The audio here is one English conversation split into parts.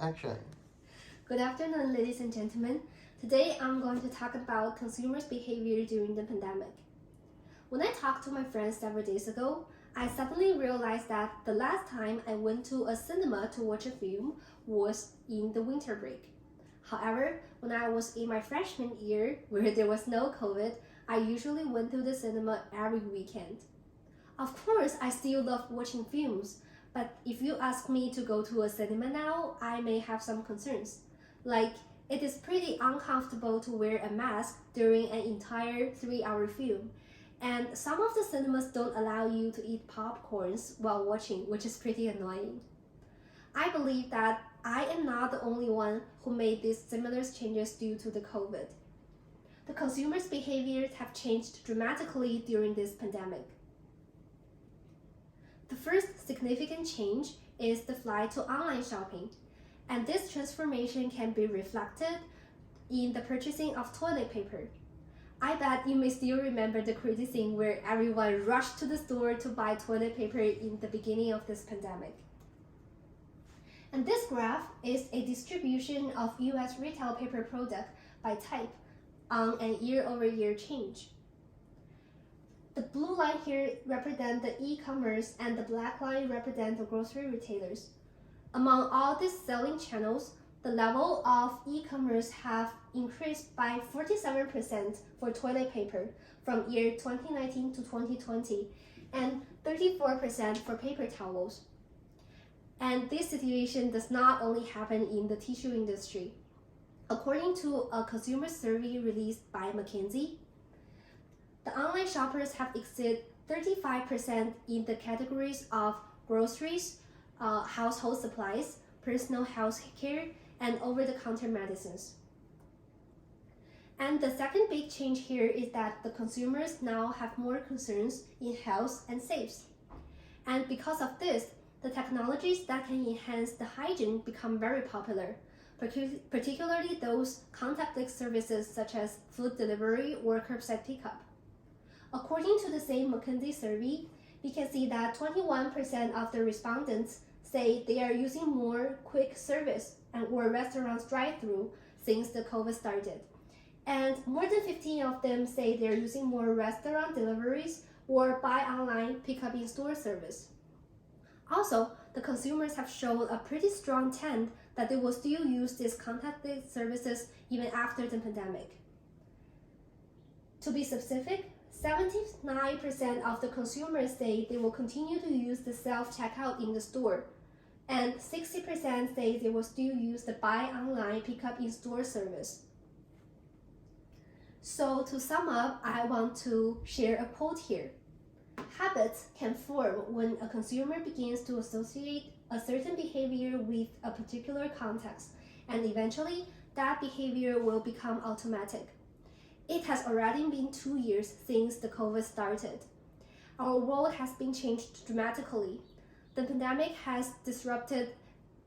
Action! Good afternoon, ladies and gentlemen. Today I'm going to talk about consumers' behavior during the pandemic. When I talked to my friends several days ago, I suddenly realized that the last time I went to a cinema to watch a film was in the winter break. However, when I was in my freshman year, where there was no COVID, I usually went to the cinema every weekend. Of course, I still love watching films, but if you ask me to go to a cinema now, I may have some concerns. Like, it is pretty uncomfortable to wear a mask during an entire 3-hour film, and some of the cinemas don't allow you to eat popcorns while watching, which is pretty annoying. I believe that I am not the only one who made these similar changes due to the COVID. The consumers' behaviors have changed dramatically during this pandemic. The first significant change is the flight to online shopping, and this transformation can be reflected in the purchasing of toilet paper. I bet you may still remember the crazy thing where everyone rushed to the store to buy toilet paper in the beginning of this pandemic. And this graph is a distribution of US retail paper product by type on an year-over-year change. The blue line here represents the e-commerce and the black line represents the grocery retailers. Among all these selling channels, the level of e-commerce have increased by 47% for toilet paper from year 2019 to 2020 and 34% for paper towels. And this situation does not only happen in the tissue industry. According to a consumer survey released by McKinsey, the online shoppers have exceeded 35% in the categories of groceries, household supplies, personal health care, and over-the-counter medicines. And the second big change here is that the consumers now have more concerns in health and safety. And because of this, the technologies that can enhance the hygiene become very popular, particularly those contactless services such as food delivery or curbside pickup. According to the same McKinsey survey, we can see that 21% of the respondents say they are using more quick service or restaurants drive-through since the COVID started. And more than 15 of them say they're using more restaurant deliveries or buy online, pick up in-store service. Also, the consumers have shown a pretty strong trend that they will still use these contactless services even after the pandemic. To be specific, 79% of the consumers say they will continue to use the self-checkout in the store, and 60% say they will still use the buy online, pick up in-store service. So to sum up, I want to share a quote here. Habits can form when a consumer begins to associate a certain behavior with a particular context, and eventually that behavior will become automatic. It has already been 2 years since the COVID started. Our world has been changed dramatically. The pandemic has disrupted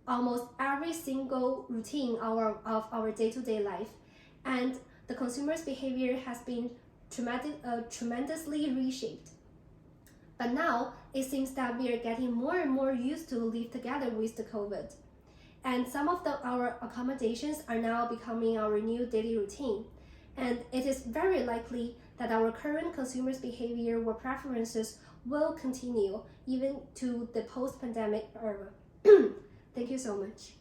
almost every single routine of our day-to-day life, and the consumer's behavior has been tremendously reshaped. But now, it seems that we are getting more and more used to live together with the COVID. And some of our accommodations are now becoming our new daily routine. And it is very likely that our current consumers' behavior or preferences will continue even to the post-pandemic era. Thank you so much.